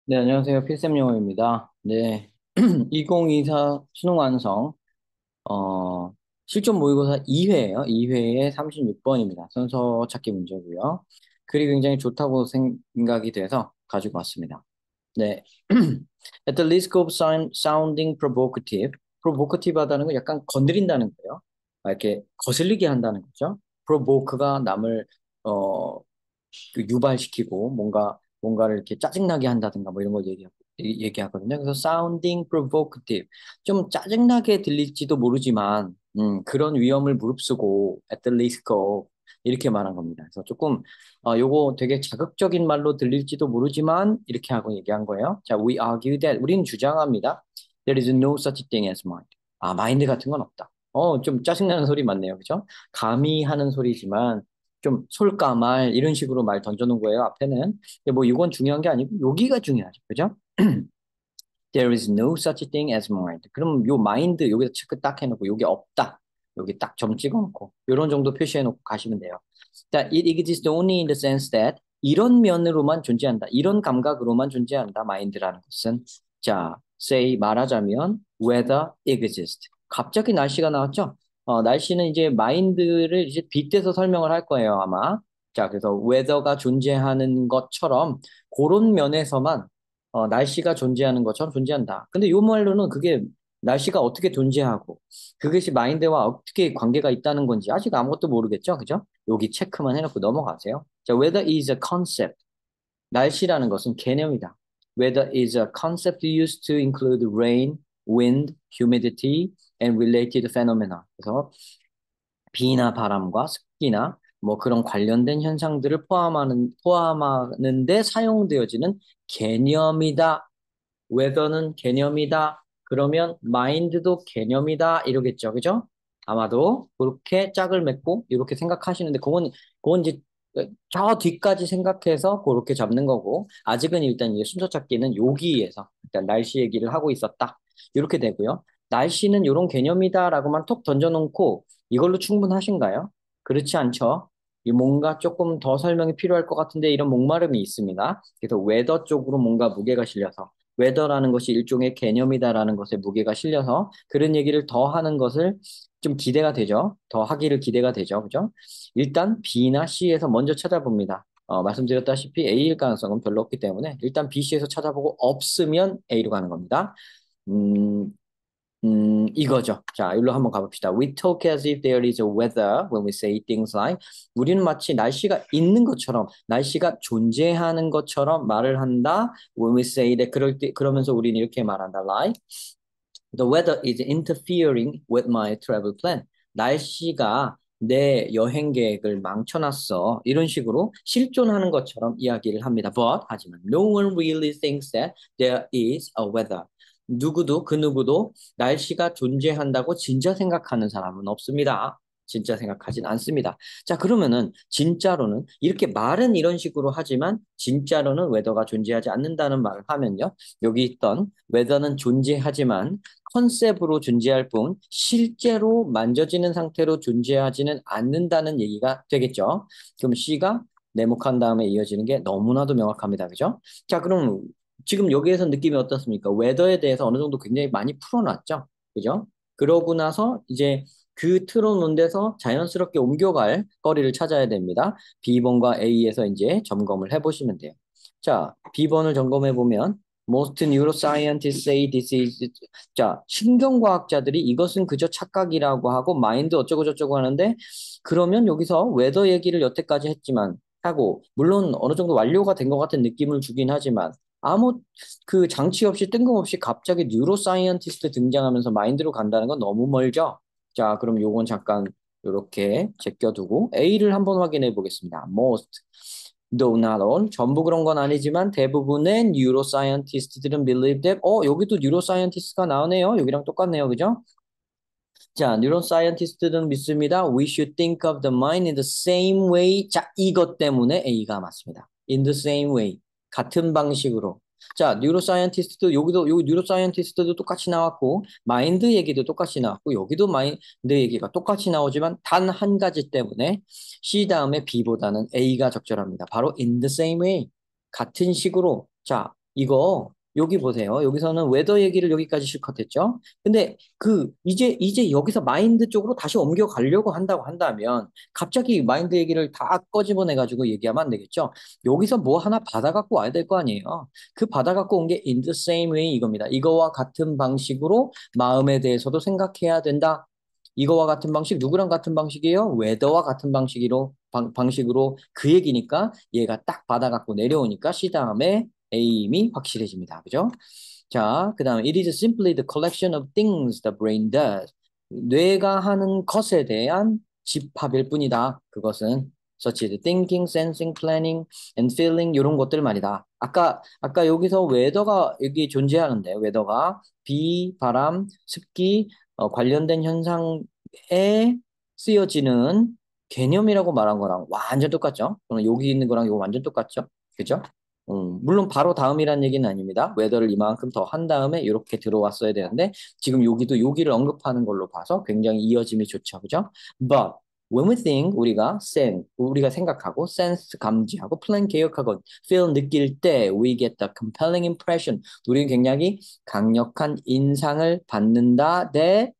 네, 안녕하세요. 필쌤 영어입니다. 네, 2024 수능 완성, 어, 실전 모의고사 2회예요. 2회에 36번입니다. 순서 찾기 문제고요. 글이 굉장히 좋다고 생각이 돼서 가지고 왔습니다. 네. At the risk of sounding provocative, provocative 하다는 건 약간 건드린다는 거예요. 이렇게 거슬리게 한다는 거죠. provoke가 남을, 어, 그 유발시키고 뭔가를 이렇게 짜증나게 한다든가 뭐 이런 걸 얘기하거든요. 그래서 sounding provocative 좀 짜증나게 들릴지도 모르지만 그런 위험을 무릅쓰고 at the risk of 이렇게 말한 겁니다. 그래서 조금 요거 되게 자극적인 말로 들릴지도 모르지만 이렇게 하고 얘기한 거예요. 자, we argue that 우리는 주장합니다. There is no such thing as mind. 마인드 같은 건 없다. 좀 짜증나는 소리 맞네요. 그죠? 감히 하는 소리지만 좀 솔까 말 이런 식으로 말 던져놓은 거예요. 앞에는. 근데 뭐 이건 중요한 게 아니고 여기가 중요하죠. 그죠? There is no such thing as mind. 그럼 요 마인드 여기다 체크 딱 해놓고 여기 없다. 여기 딱 점 찍어놓고 이런 정도 표시해놓고 가시면 돼요. That it exists only in the sense that 이런 면으로만 존재한다. 이런 감각으로만 존재한다. 마인드라는 것은. 자, say 말하자면 weather exists. 갑자기 날씨가 나왔죠? 날씨는 이제 마인드를 이제 빗대서 설명을 할 거예요, 아마. 자, 그래서 weather가 존재하는 것처럼 그런 면에서만 날씨가 존재하는 것처럼 존재한다. 근데 요 말로는 그게 날씨가 어떻게 존재하고 그것이 마인드와 어떻게 관계가 있다는 건지 아직 아무것도 모르겠죠. 그죠? 여기 체크만 해놓고 넘어가세요. 자, weather is a concept. 날씨라는 것은 개념이다. Weather is a concept used to include rain, wind, humidity, and related phenomena. 그래서 비나 바람과 습기나 뭐 그런 관련된 현상들을 포함하는데 사용되어지는 개념이다. 웨더는 개념이다. 그러면 마인드도 개념이다. 이러겠죠. 그죠? 아마도 그렇게 짝을 맺고 이렇게 생각하시는데 그건 이제 저 뒤까지 생각해서 그렇게 잡는 거고 아직은 일단 이 순서 찾기는 여기에서 일단 날씨 얘기를 하고 있었다. 이렇게 되고요. 날씨는 이런 개념이다라고만 톡 던져놓고 이걸로 충분하신가요? 그렇지 않죠. 이 뭔가 조금 더 설명이 필요할 것 같은데 이런 목마름이 있습니다. 그래서 웨더 쪽으로 뭔가 무게가 실려서 웨더라는 것이 일종의 개념이다라는 것에 무게가 실려서 그런 얘기를 더 하는 것을 좀 기대가 되죠. 더 하기를 기대가 되죠. 그죠? 일단 B나 C에서 먼저 찾아봅니다. 말씀드렸다시피 A일 가능성은 별로 없기 때문에 일단 B, C에서 찾아보고 없으면 A로 가는 겁니다. 음, 이거죠. 자, 여기로 한번 가봅시다. We talk as if there is a weather when we say things like 우리는 마치 날씨가 있는 것처럼 날씨가 존재하는 것처럼 말을 한다. When we say that 그러면서 우리는 이렇게 말한다. Like the weather is interfering with my travel plan. 날씨가 내 여행 계획을 망쳐놨어. 이런 식으로 실존하는 것처럼 이야기를 합니다. But 하지만 no one really thinks that there is a weather. 그 누구도 날씨가 존재한다고 진짜 생각하는 사람은 없습니다. 진짜 생각하진 않습니다. 자, 그러면은 진짜로는 이렇게 말은 이런 식으로 하지만 진짜로는 웨더가 존재하지 않는다는 말을 하면요. 여기 있던 웨더는 존재하지만 컨셉으로 존재할 뿐 실제로 만져지는 상태로 존재하지는 않는다는 얘기가 되겠죠. 그럼 C가 네모칸 다음에 이어지는 게 너무나도 명확합니다. 그죠? 자, 그럼 지금 여기에서 느낌이 어떻습니까? 웨더에 대해서 어느 정도 굉장히 많이 풀어놨죠. 그죠? 그러고 나서 이제 그 틀어놓은 데서 자연스럽게 옮겨갈 거리를 찾아야 됩니다. B번과 A에서 이제 점검을 해보시면 돼요. 자, B번을 점검해 보면 Most neuroscientists say this is 자, 신경과학자들이 이것은 그저 착각이라고 하고 마인드 어쩌고 저쩌고 하는데 그러면 여기서 웨더 얘기를 여태까지 했지만 하고 물론 어느 정도 완료가 된 것 같은 느낌을 주긴 하지만 아무 그 장치 없이 뜬금없이 갑자기 뉴로사이언티스트 등장하면서 마인드로 간다는 건 너무 멀죠? 자, 그럼 요건 잠깐 이렇게 제껴두고 A를 한번 확인해 보겠습니다. Most though not all 전부 그런 건 아니지만 대부분의 뉴로사이언티스트들은 believe that 여기도 뉴로사이언티스트가 나오네요. 여기랑 똑같네요. 그죠? 자, 뉴로사이언티스트들은 믿습니다. We should think of the mind in the same way. 자, 이것 때문에 A가 맞습니다. In the same way. 같은 방식으로. 자, 뉴로사이언티스트도 여기도 요 뉴로사이언티스트도 똑같이 나왔고 마인드 얘기도 똑같이 나왔고 여기도 마인드 얘기가 똑같이 나오지만 단 한 가지 때문에 C 다음에 B보다는 A가 적절합니다. 바로 in the same way. 같은 식으로. 자, 이거 여기 보세요. 여기서는 웨더 얘기를 여기까지 실컷 했죠. 근데 이제 여기서 마인드 쪽으로 다시 옮겨가려고 한다고 한다면 갑자기 마인드 얘기를 다 꺼집어내 가지고 얘기하면 안 되겠죠. 여기서 뭐 하나 받아갖고 와야 될 거 아니에요. 그 받아갖고 온 게 in the same way 이겁니다. 이거와 같은 방식으로 마음에 대해서도 생각해야 된다. 이거와 같은 방식, 누구랑 같은 방식이에요? 웨더와 같은 방식으로 그 얘기니까 얘가 딱 받아갖고 내려오니까 C 다음에 에임이 확실해집니다. 그죠? 자, 그 다음에 it is simply the collection of things the brain does. 뇌가 하는 것에 대한 집합일 뿐이다. 그것은 such as thinking, sensing, planning, and feeling 이런 것들 말이다. 아까 여기서 웨더가 여기 존재하는데 웨더가 비, 바람, 습기 관련된 현상에 쓰여지는 개념이라고 말한 거랑 완전 똑같죠? 그럼 여기 있는 거랑 이거 완전 똑같죠? 그죠? 물론 바로 다음이란 얘기는 아닙니다. 웨더를 이만큼 더 한 다음에 이렇게 들어왔어야 되는데 지금 여기도 여기를 언급하는 걸로 봐서 굉장히 이어짐이 좋죠. 그죠? But when we think 우리가 생각하고 sense 감지하고 plan 계획하고 feel 느낄 때 we get the compelling impression 우리는 굉장히 강력한 인상을 받는다. There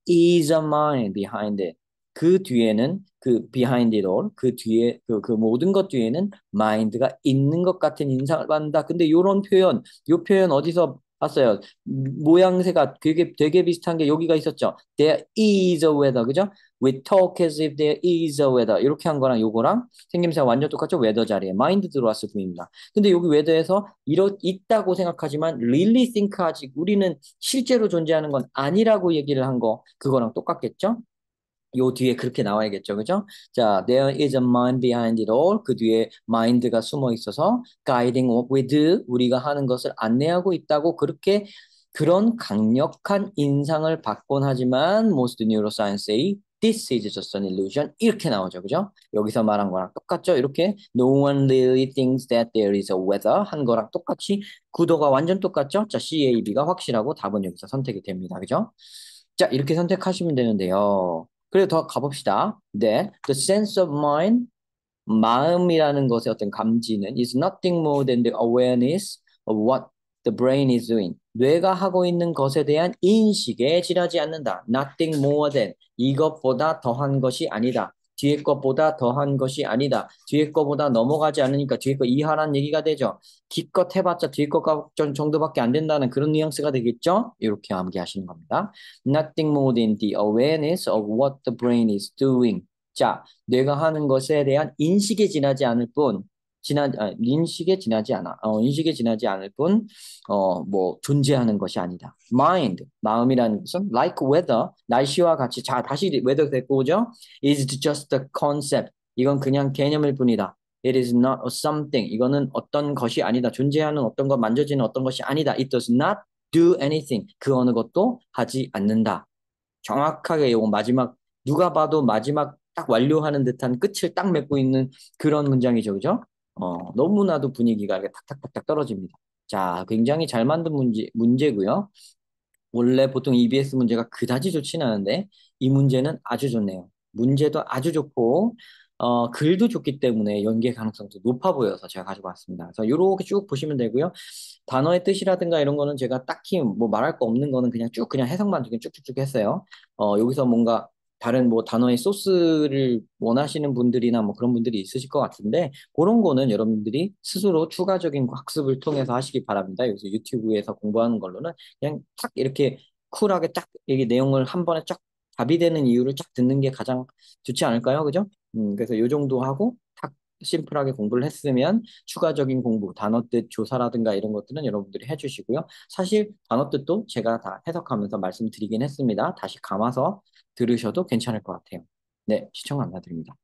is a mind behind it. 그 뒤에는 그 behind it all 그 뒤에 그 모든 것 뒤에는 마인드가 있는 것 같은 인상을 받는다. 근데 요 표현 어디서 봤어요? 모양새가 되게 비슷한 게 여기가 있었죠. There is a weather, 그죠? We talk as if there is a weather. 이렇게 한 거랑 요거랑 생김새가 완전 똑같죠? 웨더 자리에 마인드 들어왔을 뿐입니다. 근데 여기 웨더에서 있다고 생각하지만 really think 하지 우리는 실제로 존재하는 건 아니라고 얘기를 한 거 그거랑 똑같겠죠? 요 뒤에 그렇게 나와야겠죠, 그죠? 자, there is a mind behind it all. 그 뒤에 mind가 숨어 있어서 guiding what we do. 우리가 하는 것을 안내하고 있다고 그런 강력한 인상을 받곤 하지만 most neuroscience say this is just an illusion. 이렇게 나오죠, 그죠? 여기서 말한 거랑 똑같죠? 이렇게 no one really thinks that there is a weather 한 거랑 똑같이 구도가 완전 똑같죠? 자, C, A, B가 확실하고 답은 여기서 선택이 됩니다, 그죠? 자, 이렇게 선택하시면 되는데요. 그래 더 가봅시다. 네, the sense of mind, 마음이라는 것의 어떤 감지는 is nothing more than the awareness of what the brain is doing. 뇌가 하고 있는 것에 대한 인식에 지나지 않는다. Nothing more than 이것보다 더한 것이 아니다. 뒤에 것보다 더한 것이 아니다. 뒤에 것보다 넘어가지 않으니까 뒤에 거 이하란 얘기가 되죠. 기껏 해봤자 뒤에 것 정도밖에 안 된다는 그런 뉘앙스가 되겠죠? 이렇게 암기하시는 겁니다. Nothing more than the awareness of what the brain is doing. 자, 뇌가 하는 것에 대한 인식에 지나지 않을 뿐, 인식에 지나지 않을 뿐, 뭐, 존재하는 것이 아니다. Mind, 마음이라는 것은, like weather, 날씨와 같이, 자, 다시 weather 데리고 오죠? is just a concept. 이건 그냥 개념일 뿐이다. It is not a something. 이거는 어떤 것이 아니다. 존재하는 어떤 것, 만져지는 어떤 것이 아니다. It does not do anything. 그 어느 것도 하지 않는다. 정확하게 이거 누가 봐도 마지막 딱 완료하는 듯한 끝을 딱 맺고 있는 그런 문장이죠. 그죠? 너무나도 분위기가 이렇게 탁탁탁탁 떨어집니다. 자, 굉장히 잘 만든 문제고요. 원래 보통 EBS 문제가 그다지 좋지는 않은데 이 문제는 아주 좋네요. 문제도 아주 좋고 글도 좋기 때문에 연계 가능성도 높아 보여서 제가 가지고 왔습니다. 그래서 이렇게 쭉 보시면 되고요. 단어의 뜻이라든가 이런 거는 제가 딱히 뭐 말할 거 없는 거는 그냥 해석만 쭉쭉쭉 했어요. 여기서 뭔가 다른 뭐 단어의 소스를 원하시는 분들이나 뭐 그런 분들이 있으실 것 같은데 그런 거는 여러분들이 스스로 추가적인 학습을 통해서 하시기 바랍니다. 여기서 유튜브에서 공부하는 걸로는 그냥 딱 이렇게 쿨하게 딱 이게 내용을 한 번에 쫙 답이 되는 이유를 쫙 듣는 게 가장 좋지 않을까요? 그죠? 그래서 요 정도 하고 탁 심플하게 공부를 했으면 추가적인 공부, 단어 뜻 조사라든가 이런 것들은 여러분들이 해주시고요. 사실 단어 뜻도 제가 다 해석하면서 말씀드리긴 했습니다. 다시 감아서 들으셔도 괜찮을 것 같아요. 네, 시청 감사드립니다.